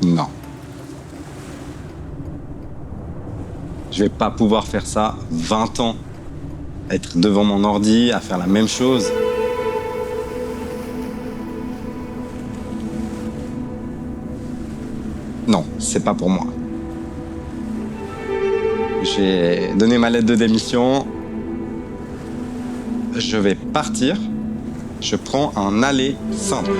Non. Je vais pas pouvoir faire ça 20 ans. Être devant mon ordi, à faire la même chose. Non, c'est pas pour moi. J'ai donné ma lettre de démission. Je vais partir. Je prends un aller simple.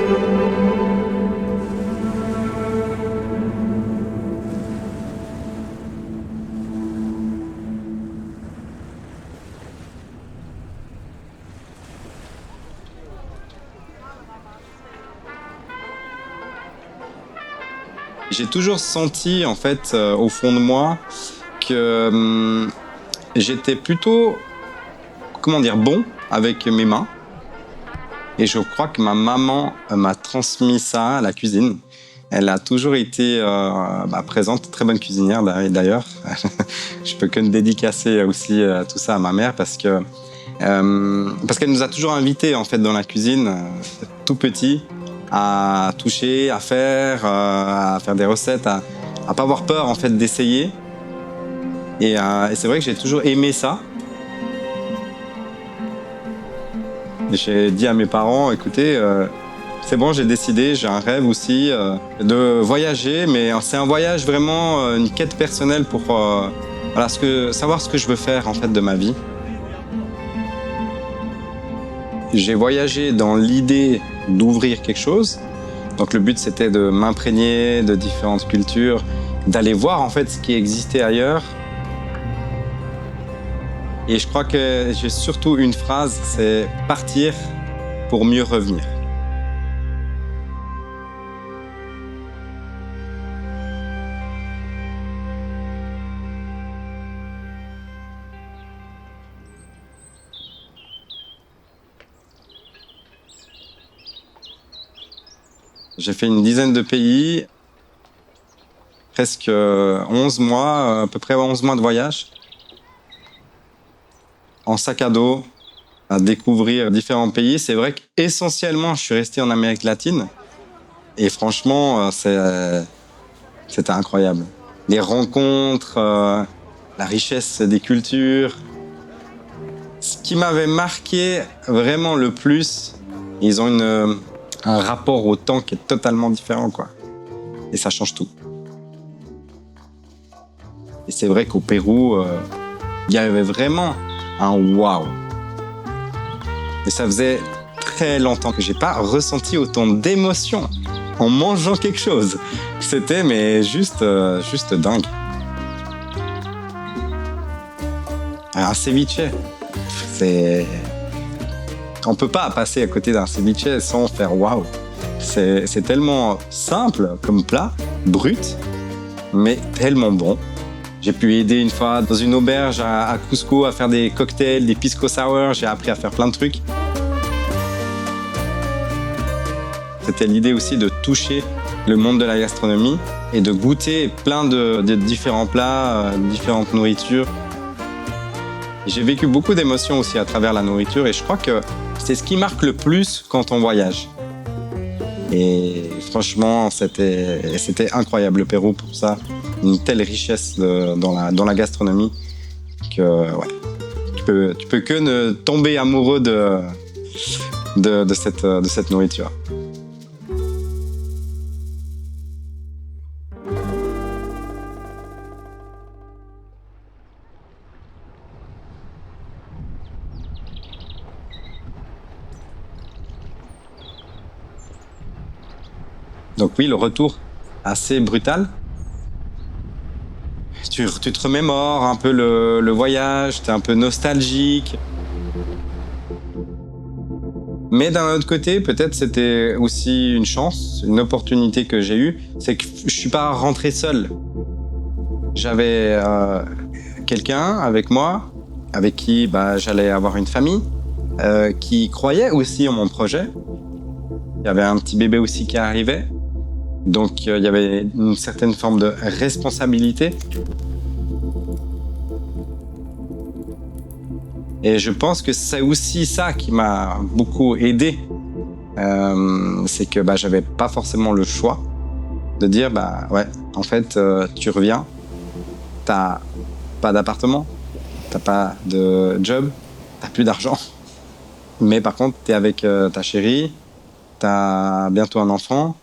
J'ai toujours senti, en fait, au fond de moi, que j'étais plutôt, bon avec mes mains. Et je crois que ma maman m'a transmis ça à la cuisine. Elle a toujours été présente, très bonne cuisinière d'ailleurs. Je peux que me dédicacer aussi tout ça à ma mère parce qu'elle nous a toujours invités en fait dans la cuisine, tout petit, à toucher, à faire des recettes, à pas avoir peur en fait d'essayer. Et c'est vrai que j'ai toujours aimé ça. J'ai dit à mes parents, écoutez, c'est bon, j'ai décidé, j'ai un rêve aussi de voyager, mais c'est un voyage vraiment, une quête personnelle pour savoir ce que je veux faire en fait de ma vie. J'ai voyagé dans l'idée d'ouvrir quelque chose. Donc le but c'était de m'imprégner de différentes cultures, d'aller voir en fait ce qui existait ailleurs. Et je crois que j'ai surtout une phrase, c'est partir pour mieux revenir. J'ai fait une dizaine de pays, presque 11 mois, à peu près 11 mois de voyage. En sac à dos, à découvrir différents pays. C'est vrai qu'essentiellement, je suis resté en Amérique latine. Et franchement, c'était incroyable. Les rencontres, la richesse des cultures. Ce qui m'avait marqué vraiment le plus, ils ont un rapport au temps qui est totalement différent, quoi. Et ça change tout. Et c'est vrai qu'au Pérou, il y avait vraiment un waouh. Et ça faisait très longtemps que j'ai pas ressenti autant d'émotion en mangeant quelque chose. C'était juste dingue. Un ceviche, on peut pas passer à côté d'un ceviche sans faire waouh. C'est tellement simple comme plat, brut, mais tellement bon. J'ai pu aider une fois dans une auberge à Cusco à faire des cocktails, des pisco sour. J'ai appris à faire plein de trucs. C'était l'idée aussi de toucher le monde de la gastronomie et de goûter plein de différents plats, différentes nourritures. J'ai vécu beaucoup d'émotions aussi à travers la nourriture et je crois que c'est ce qui marque le plus quand on voyage. Et franchement, c'était incroyable le Pérou pour ça. Une telle richesse dans la gastronomie que tu peux que ne tomber amoureux de cette nourriture. Donc oui, le retour assez brutal. Tu te remémores un peu le voyage, tu es un peu nostalgique. Mais d'un autre côté, peut-être c'était aussi une chance, une opportunité que j'ai eue, c'est que je suis pas rentré seul. J'avais quelqu'un avec moi, avec qui j'allais avoir une famille, qui croyait aussi en mon projet. Il y avait un petit bébé aussi qui arrivait. Donc il y avait une certaine forme de responsabilité. Et je pense que c'est aussi ça qui m'a beaucoup aidé. C'est que j'avais pas forcément le choix. De dire, bah ouais, en fait, tu reviens, t'as pas d'appartement, t'as pas de job, t'as plus d'argent. Mais par contre, t'es avec ta chérie, t'as bientôt un enfant.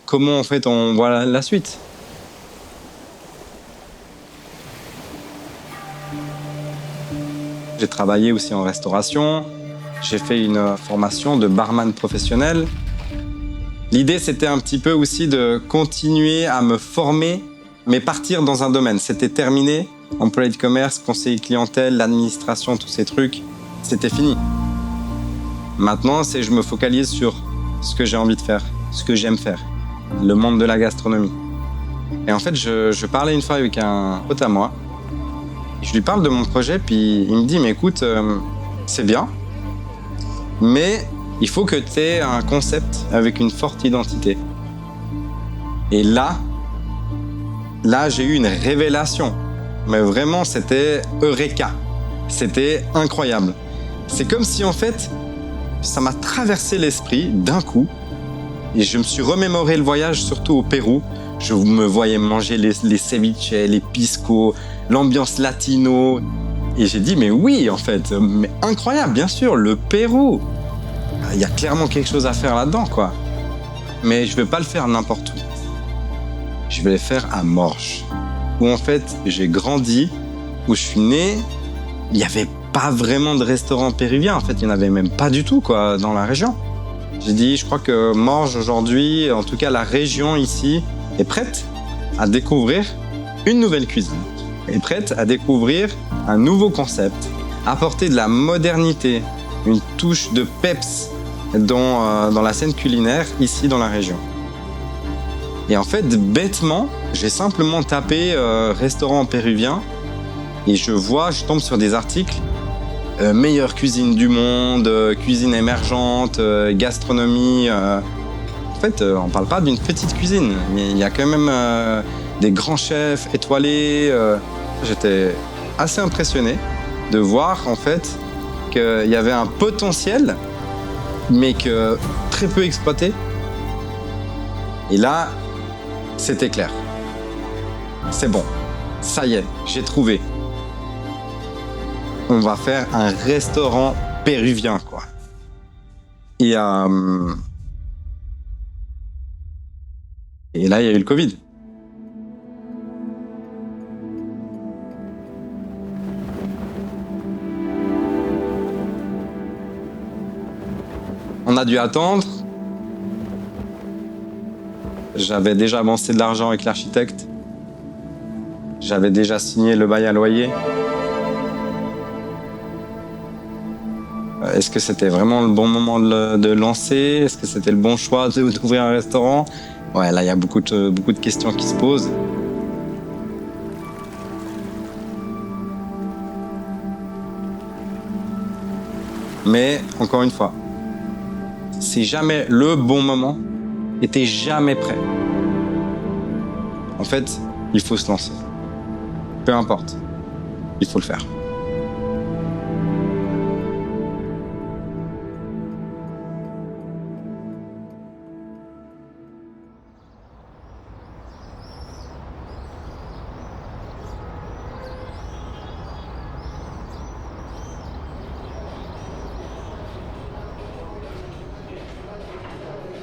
Comment en fait on voit la suite? J'ai travaillé aussi en restauration, j'ai fait une formation de barman professionnel. L'idée, c'était un petit peu aussi de continuer à me former, mais partir dans un domaine. C'était terminé, employé de commerce, conseiller clientèle, l'administration, tous ces trucs, c'était fini. Maintenant, je me focalise sur ce que j'ai envie de faire, ce que j'aime faire, le monde de la gastronomie. Et en fait, je parlais une fois avec un pote à moi. Je lui parle de mon projet, puis il me dit, mais écoute, c'est bien, mais il faut que tu aies un concept avec une forte identité. Et là, j'ai eu une révélation. Mais vraiment, c'était Eureka. C'était incroyable. C'est comme si, en fait, ça m'a traversé l'esprit d'un coup. Et je me suis remémoré le voyage, surtout au Pérou. Je me voyais manger les ceviches, les pisco, l'ambiance latino. Et j'ai dit, mais oui, en fait, mais incroyable, bien sûr, le Pérou. Il y a clairement quelque chose à faire là-dedans, quoi. Mais je ne vais pas le faire n'importe où. Je vais le faire à Morges, où en fait, j'ai grandi, où je suis né. Il n'y avait pas vraiment de restaurant péruvien. En fait, il n'y en avait même pas du tout, quoi, dans la région. J'ai dit, je crois que Morges, aujourd'hui, en tout cas la région ici, est prête à découvrir une nouvelle cuisine, est prête à découvrir un nouveau concept, apporter de la modernité, une touche de peps dans la scène culinaire ici dans la région. Et en fait, bêtement, j'ai simplement tapé restaurant péruvien et je tombe sur des articles meilleure cuisine du monde, cuisine émergente, gastronomie. En fait, on parle pas d'une petite cuisine. Il y a quand même des grands chefs étoilés. J'étais assez impressionné de voir en fait qu'il y avait un potentiel, mais que très peu exploité. Et là, c'était clair. C'est bon. Ça y est, j'ai trouvé. On va faire un restaurant péruvien, quoi. Et là, il y a eu le Covid. On a dû attendre. J'avais déjà avancé de l'argent avec l'architecte. J'avais déjà signé le bail à loyer. Est-ce que c'était vraiment le bon moment de lancer? Est-ce que c'était le bon choix d'ouvrir un restaurant? Ouais, là, il y a beaucoup de questions qui se posent. Mais, encore une fois, c'est jamais le bon moment et t'es jamais prêt. En fait, il faut se lancer. Peu importe, il faut le faire.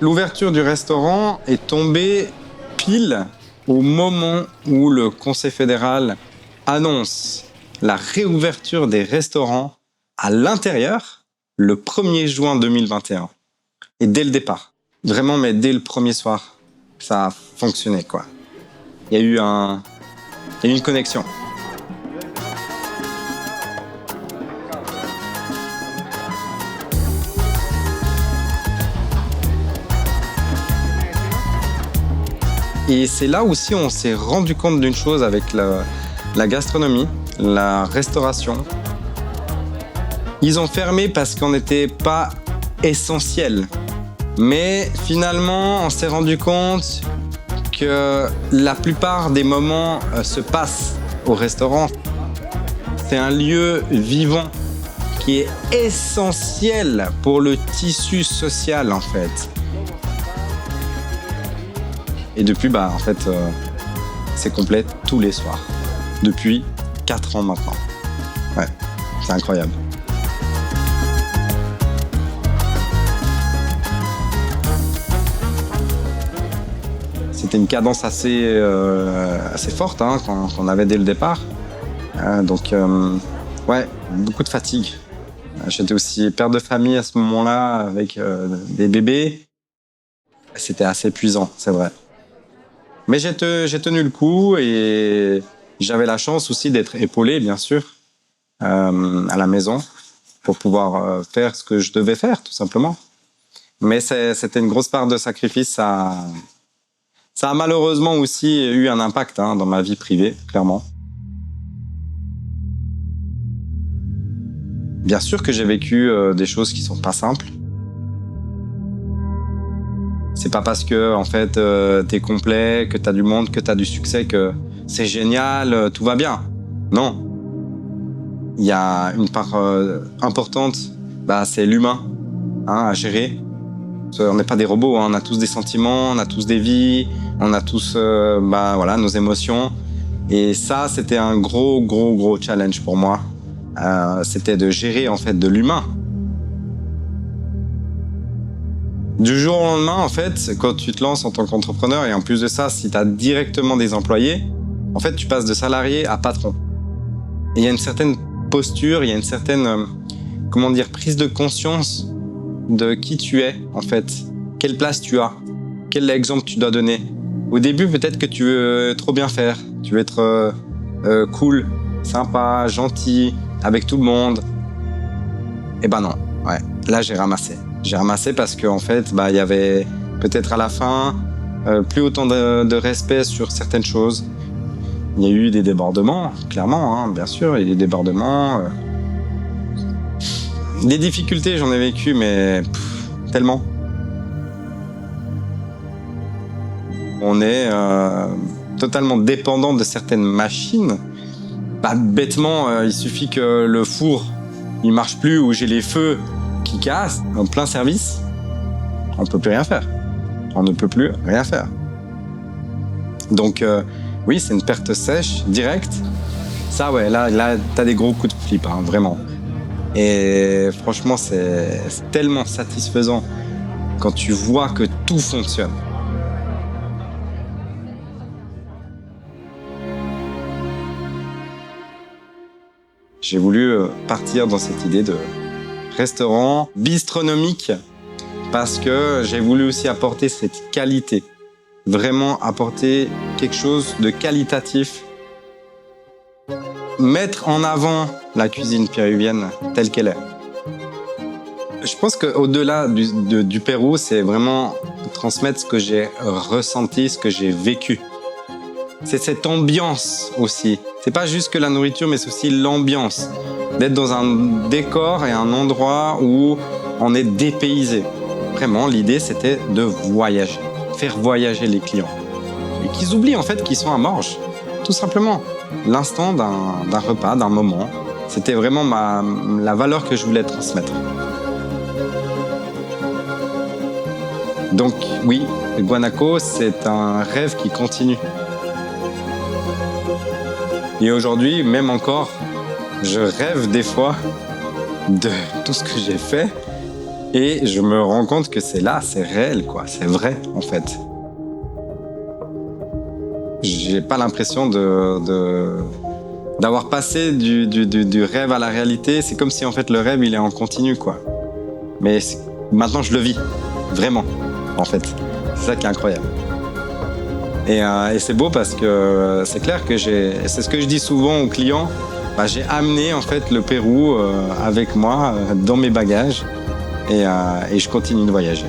L'ouverture du restaurant est tombée pile au moment où le Conseil fédéral annonce la réouverture des restaurants à l'intérieur le 1er juin 2021. Et dès le départ, vraiment, mais dès le premier soir, ça a fonctionné, quoi. Il y a eu une connexion. Et c'est là aussi on s'est rendu compte d'une chose avec la gastronomie, la restauration. Ils ont fermé parce qu'on n'était pas essentiel. Mais finalement, on s'est rendu compte que la plupart des moments se passent au restaurant. C'est un lieu vivant qui est essentiel pour le tissu social, en fait. Et depuis, en fait, c'est complet tous les soirs. Depuis 4 ans maintenant. Ouais, c'est incroyable. C'était une cadence assez forte qu'on avait dès le départ. Ouais, beaucoup de fatigue. J'étais aussi père de famille à ce moment-là avec des bébés. C'était assez épuisant, c'est vrai. Mais j'ai tenu le coup et j'avais la chance aussi d'être épaulé, bien sûr, à la maison pour pouvoir faire ce que je devais faire, tout simplement. Mais c'était une grosse part de sacrifice. Ça a malheureusement aussi eu un impact dans ma vie privée, clairement. Bien sûr que j'ai vécu des choses qui sont pas simples. C'est pas parce que en fait t'es complet, que t'as du monde, que t'as du succès, que c'est génial, tout va bien. Non. Il y a une part importante, c'est l'humain à gérer. On n'est pas des robots, on a tous des sentiments, on a tous des vies, on a tous nos émotions. Et ça, c'était un gros challenge pour moi. C'était de gérer en fait de l'humain. Du jour au lendemain, en fait, quand tu te lances en tant qu'entrepreneur, et en plus de ça, si tu as directement des employés, en fait, tu passes de salarié à patron. Et il y a une certaine posture, il y a une certaine, prise de conscience de qui tu es, en fait. Quelle place tu as, quel exemple tu dois donner. Au début, peut-être que tu veux trop bien faire, tu veux être cool, sympa, gentil, avec tout le monde. Eh ben non, ouais. Là, j'ai ramassé. J'ai ramassé parce qu'en fait, il y avait peut-être à la fin plus autant de respect sur certaines choses. Il y a eu des débordements, clairement, bien sûr, il y a eu des débordements. Des difficultés, j'en ai vécu, mais tellement. On est totalement dépendant de certaines machines. Bêtement, il suffit que le four il marche plus ou j'ai les feux qui cassent en plein service, on ne peut plus rien faire. On ne peut plus rien faire. Donc oui, c'est une perte sèche, directe. Ça, ouais, là t'as des gros coups de flip, vraiment. Et franchement, c'est tellement satisfaisant quand tu vois que tout fonctionne. J'ai voulu partir dans cette idée de restaurant bistronomique parce que j'ai voulu aussi apporter cette qualité. Vraiment apporter quelque chose de qualitatif. Mettre en avant la cuisine péruvienne telle qu'elle est. Je pense qu'au-delà du Pérou, c'est vraiment transmettre ce que j'ai ressenti, ce que j'ai vécu. C'est cette ambiance aussi. C'est pas juste que la nourriture, mais c'est aussi l'ambiance. D'être dans un décor et un endroit où on est dépaysé. Vraiment, l'idée, c'était de voyager. Faire voyager les clients. Et qu'ils oublient en fait qu'ils sont à Morges. Tout simplement. L'instant d'un repas, d'un moment. C'était vraiment la valeur que je voulais transmettre. Donc oui, Guanaco, c'est un rêve qui continue. Et aujourd'hui, même encore, je rêve des fois de tout ce que j'ai fait et je me rends compte que c'est là, c'est réel, quoi. C'est vrai, en fait. J'ai pas l'impression d'avoir passé du rêve à la réalité. C'est comme si, en fait, le rêve, il est en continu, quoi. Mais maintenant, je le vis. Vraiment, en fait. C'est ça qui est incroyable. Et c'est beau parce que c'est clair que c'est ce que je dis souvent aux clients, j'ai amené en fait le Pérou avec moi dans mes bagages et je continue de voyager.